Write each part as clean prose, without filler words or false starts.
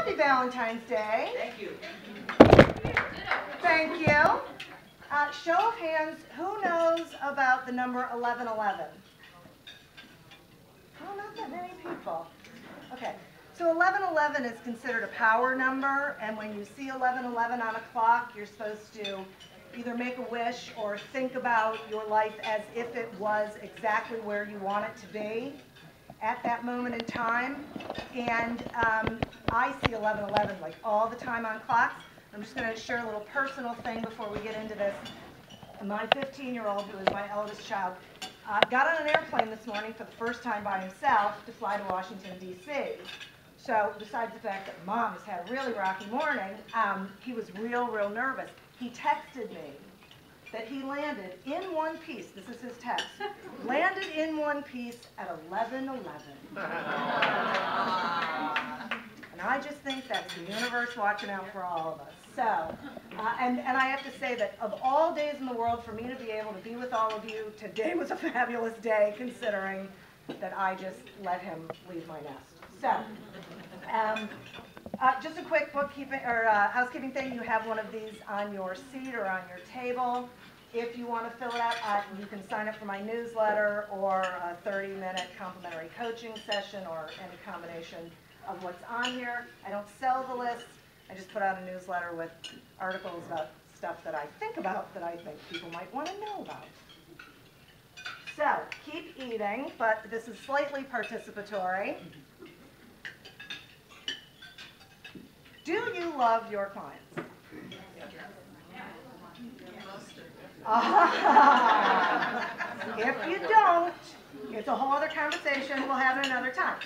Happy Valentine's Day. Thank you. Thank you. Show of hands, who knows about the number 1111? Oh, not that many people. Okay, so 1111 is considered a power number, and when you see 1111 on a clock, you're supposed to either make a wish or think about your life as if it was exactly where you want it to be at that moment in time. And I see 1111 like all the time on clocks. I'm just going to share a little personal thing before we get into this. My 15-year-old, who is my eldest child, got on an airplane this morning for the first time by himself to fly to Washington, D.C. So besides the fact that Mom has had a really rocky morning, he was real nervous. He texted me that he landed in one piece, this is his text, landed in one piece at 11:11. And I just think that's the universe watching out for all of us. So, and I have to say that of all days in the world for me to be able to be with all of you, today was a fabulous day considering that I just let him leave my nest. So, just a quick bookkeeping or housekeeping thing. You have one of these on your seat or on your table. If you want to fill it out, you can sign up for my newsletter or a 30-minute complimentary coaching session or any combination of what's on here. I don't sell the list. I just put out a newsletter with articles about stuff that I think about that I think people might want to know about. So, keep eating, but this is slightly participatory. Do you love your clients? If you don't, it's a whole other conversation. We'll have it another time.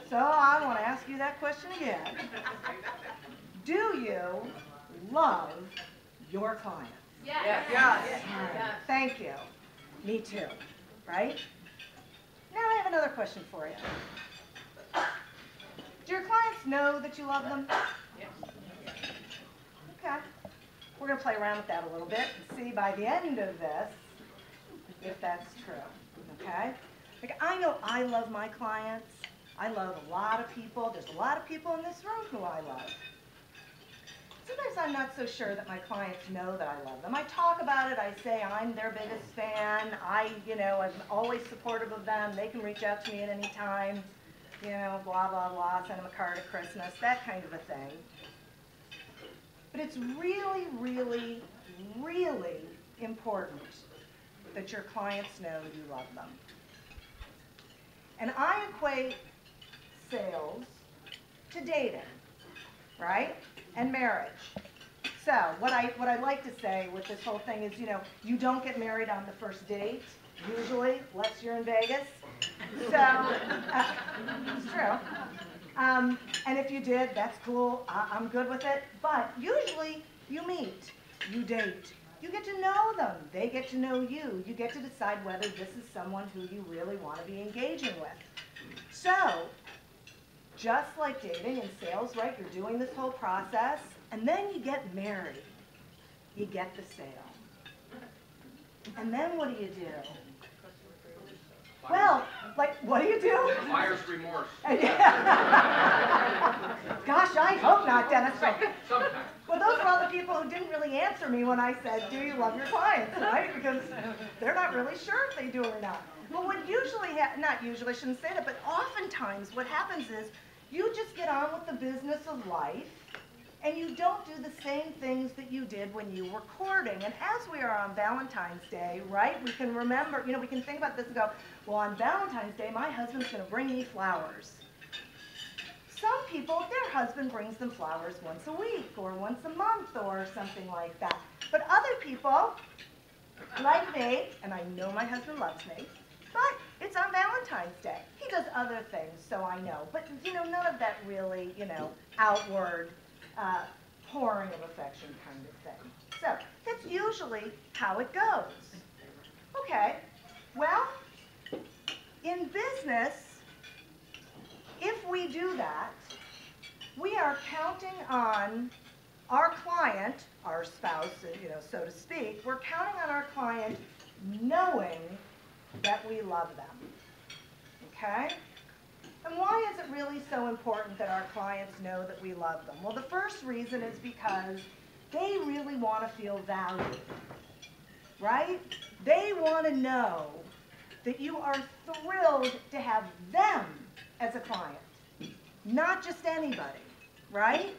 So I want to ask you that question again. Do you love your clients? Yes. Thank you. Me too. Right? Now I have another question for you. Do your clients know that you love them? Yes. Okay. We're going to play around with that a little bit and see by the end of this if that's true. Okay? Like, I know I love my clients. I love a lot of people. There's a lot of people in this room who I love. Sometimes I'm not so sure that my clients know that I love them. I talk about it. I say I'm their biggest fan. I'm always supportive of them. They can reach out to me at any time. Blah, blah, blah, send them a card at Christmas, that kind of a thing. But it's really important that your clients know you love them. And I equate sales to dating, right? And marriage. So what I like to say with this whole thing is, you don't get married on the first date, usually, unless you're in Vegas. So, it's true. And if you did, that's cool. I'm good with it. But usually, you meet, you date, you get to know them. They get to know you. You get to decide whether this is someone who you really want to be engaging with. So, just like dating and sales, right? You're doing this whole process, and then you get married. You get the sale. And then what do you do? Well, like, what do you do? Buyer's remorse. Gosh, I hope not, Dennis. Sometimes. Well, those are all the people who didn't really answer me when I said, do you love your clients, right? Because they're not really sure if they do or not. Well, what usually not usually, I shouldn't say that, but oftentimes what happens is you just get on with the business of life, and you don't do the same things that you did when you were courting. And as we are on Valentine's Day, right, we can remember, we can think about this and go, well, on Valentine's Day, my husband's going to bring me flowers. Some people, their husband brings them flowers once a week or once a month or something like that. But other people, like me, and I know my husband loves me, but it's on Valentine's Day. He does other things, so I know. But, none of that really, outward pouring of affection kind of thing. So that's usually how it goes. Okay, well, in business, if we do that, we are counting on our client, our spouse, so to speak, we're counting on our client knowing that we love them. Okay? And why is it really so important that our clients know that we love them? Well, the first reason is because they really want to feel valued, right? They want to know that you are thrilled to have them as a client, not just anybody, right?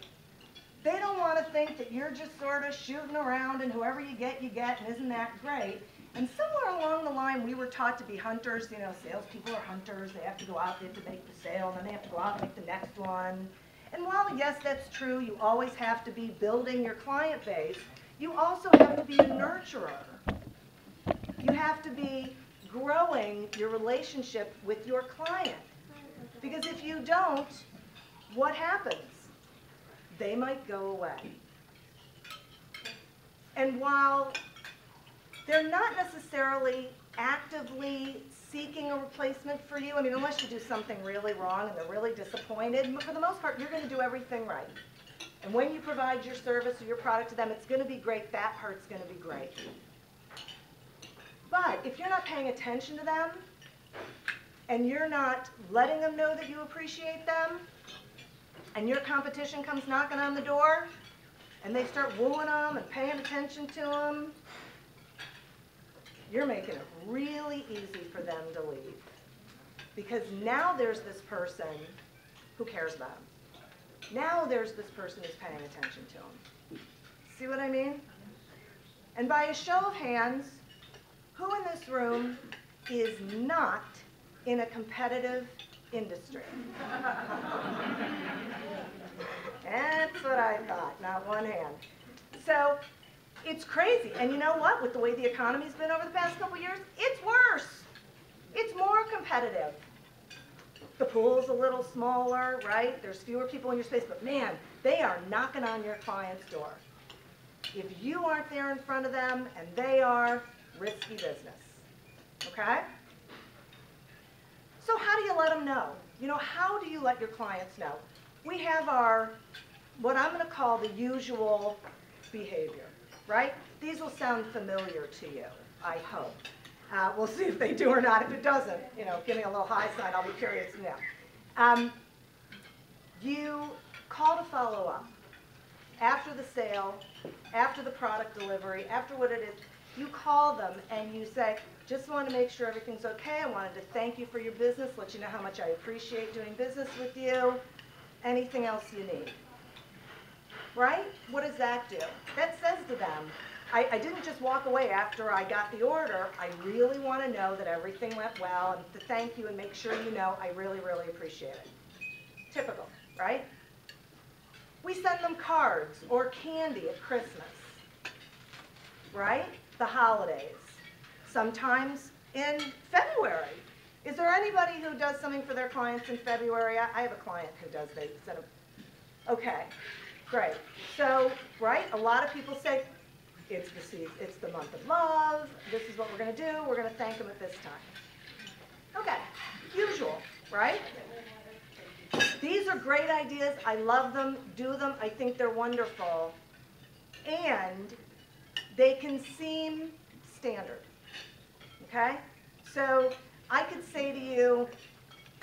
They don't want to think that you're just sort of shooting around and whoever you get, and isn't that great? And somewhere along the line, we were taught to be hunters. You know, salespeople are hunters. They have to go out, they have to make the sale, and then they have to go out and make the next one. And while, yes, that's true, you always have to be building your client base, you also have to be a nurturer. You have to be growing your relationship with your client. Because if you don't, what happens? They might go away. And while they're not necessarily actively seeking a replacement for you, I mean, unless you do something really wrong and they're really disappointed, but for the most part, you're going to do everything right. And when you provide your service or your product to them, it's going to be great. That part's going to be great. But if you're not paying attention to them, and you're not letting them know that you appreciate them, and your competition comes knocking on the door, and they start wooing them and paying attention to them, you're making it really easy for them to leave. Because now there's this person who cares about them. Now there's this person who's paying attention to them. See what I mean? And by a show of hands, who in this room is not in a competitive industry? That's what I thought, not one hand. So it's crazy. And you know what? With the way the economy's been over the past couple years, it's worse. It's more competitive. The pool's a little smaller, right? There's fewer people in your space, but man, they are knocking on your client's door. If you aren't there in front of them and they are, risky business. Okay? So how do you let them know? You know, how do you let your clients know? We have our, what I'm going to call the usual behavior, right? These will sound familiar to you, I hope. We'll see if they do or not. If it doesn't, you know, give me a little high sign. I'll be curious to know. You call to follow up. After the sale, after the product delivery, after what it is, you call them and you say, just wanted to make sure everything's okay. I wanted to thank you for your business, let you know how much I appreciate doing business with you. Anything else you need? Right? What does that do? That says to them, I didn't just walk away after I got the order. I really want to know that everything went well and to thank you and make sure you know I really, really appreciate it. Typical, right? We send them cards or candy at Christmas, right? The holidays. Sometimes in February. Is there anybody who does something for their clients in February? I have a client who does. They send a, okay, great. So, right, a lot of people say, it's the month of love, this is what we're going to do, we're going to thank them at this time. Okay, usual, right? These are great ideas. I love them, do them. I think they're wonderful. And they can seem standard, okay? So I could say to you,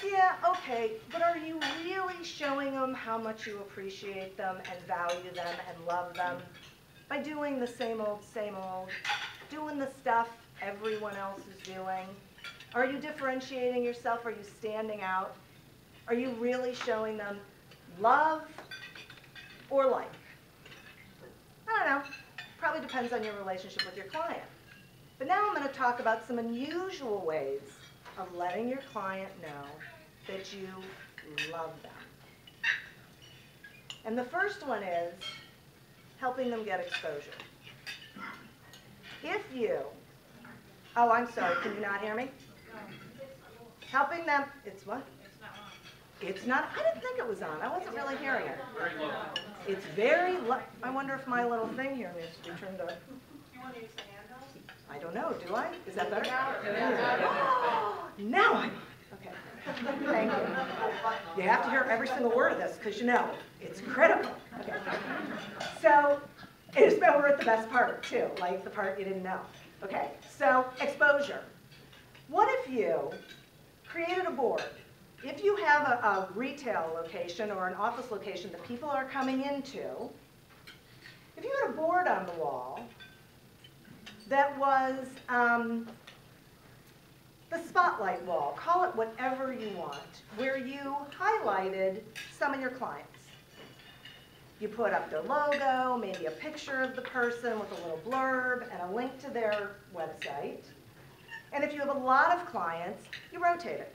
yeah, okay, but are you really showing them how much you appreciate them and value them and love them by doing the same old, doing the stuff everyone else is doing? Are you differentiating yourself? Are you standing out? Are you really showing them love or like? I don't know. Probably depends on your relationship with your client. But now I'm going to talk about some unusual ways of letting your client know that you love them. And the first one is helping them get exposure. If you, oh, I'm sorry, can you not hear me? Helping them, it's what? It's not, I didn't think it was on. I wasn't really hearing it. It's very low. I wonder if my little thing here needs to be turned up. You want to use the handheld? I don't know. Do I? Is that better? Oh, now I'm on. Okay. Thank you. You have to hear every single word of this because you know it's critical. Okay. So, we're at the best part too, like the part you didn't know. Okay. So, exposure. What if you created a board if you have a retail location or an office location that people are coming into, if you had a board on the wall that was the spotlight wall, call it whatever you want, where you highlighted some of your clients. You put up their logo, maybe a picture of the person with a little blurb and a link to their website. And if you have a lot of clients, you rotate it.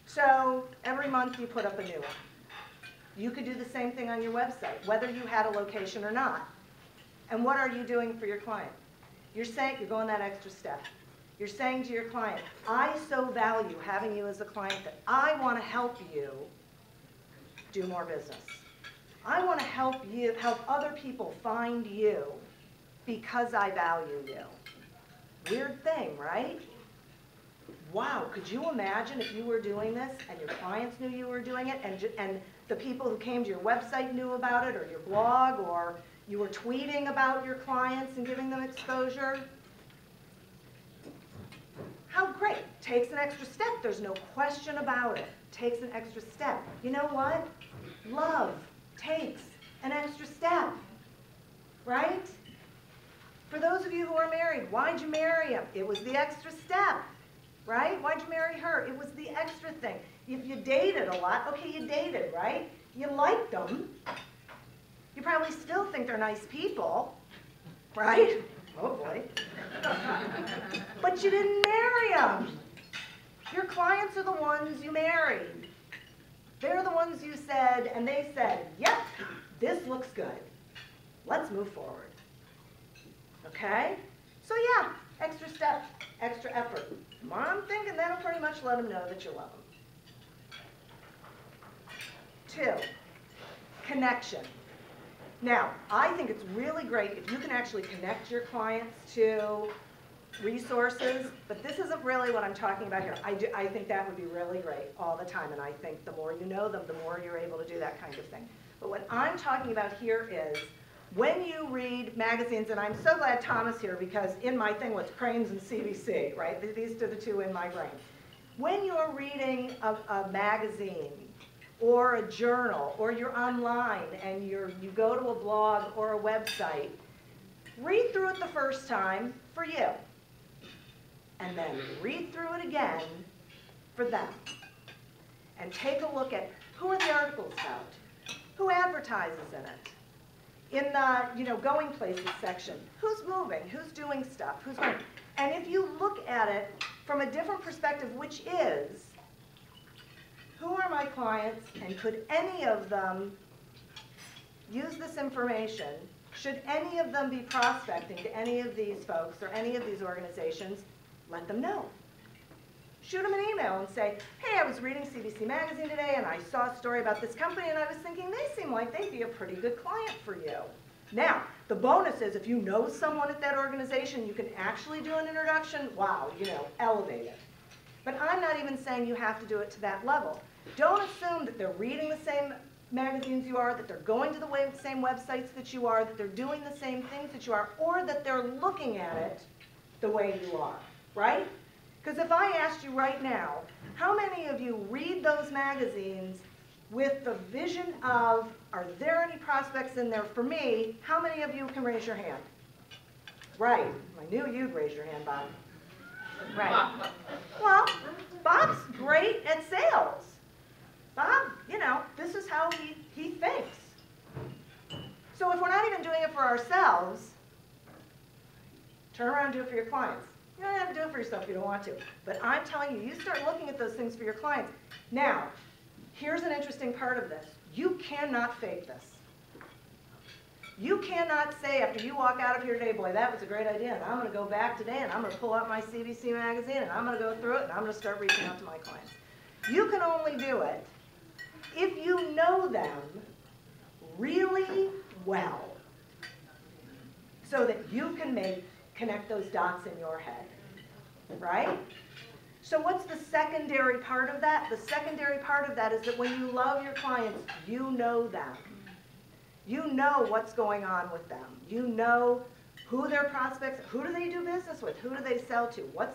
So every month you put up a new one. You could do the same thing on your website, whether you had a location or not. And what are you doing for your client? You're saying, you're going that extra step. You're saying to your client, I so value having you as a client that I want to help you do more business. I want to help you, help other people find you because I value you. Weird thing, right? Wow, could you imagine if you were doing this and your clients knew you were doing it and the people who came to your website knew about it, or your blog, or you were tweeting about your clients and giving them exposure? How great. Takes an extra step. There's no question about it. Takes an extra step. You know what? Love takes an extra step, right? For those of you who are married, why'd you marry him? It was the extra step, right? Why'd you marry her? It was the extra thing. If you dated a lot, okay, you dated, right? You liked them. You probably still think they're nice people, right? Oh boy. But you didn't marry them. Your clients are the ones you married. They're the ones you said, and they said, yep, this looks good. Let's move forward. Okay? So yeah, extra step, extra effort. I'm thinking that'll pretty much let them know that you love them. 2, connection. Now, I think it's really great if you can actually connect your clients to resources, but this isn't really what I'm talking about here. I think that would be really great all the time, and I think the more you know them, the more you're able to do that kind of thing. But what I'm talking about here is when you read magazines, and I'm so glad Tom is here because in my thing was Cranes and CBC, right? These are the two in my brain. When you're reading a magazine or a journal, or you're online and you go to a blog or a website, read through it the first time for you. And then read through it again for them. And take a look at who are the articles about? Who advertises in it? In the going places section, who's moving? Who's doing stuff? Who's going? And if you look at it from a different perspective, which is, who are my clients and could any of them use this information? Should any of them be prospecting to any of these folks or any of these organizations? Let them know. Shoot them an email and say, hey, I was reading CBC Magazine today and I saw a story about this company and I was thinking they seem like they'd be a pretty good client for you. Now, the bonus is if you know someone at that organization, you can actually do an introduction. Wow, elevate it. But I'm not even saying you have to do it to that level. Don't assume that they're reading the same magazines you are, that they're going to the same websites that you are, that they're doing the same things that you are, or that they're looking at it the way you are, right? Because if I asked you right now, how many of you read those magazines with the vision of, are there any prospects in there for me? How many of you can raise your hand? Right. I knew you'd raise your hand, Bob. Right. Well, Bob's great at sales. Bob, this is how he thinks. So if we're not even doing it for ourselves, turn around and do it for your clients. You don't have to do it for yourself if you don't want to. But I'm telling you, you start looking at those things for your clients. Now, here's an interesting part of this. You cannot fake this. You cannot say after you walk out of here today, boy, that was a great idea, and I'm going to go back today, and I'm going to pull out my CBC magazine, and I'm going to go through it, and I'm going to start reaching out to my clients. You can only do it if you know them really well so that you can connect those dots in your head, right? So what's the secondary part of that? The secondary part of that is that when you love your clients, you know them. You know what's going on with them. You know who their prospects, who do they do business with, who do they sell to, what's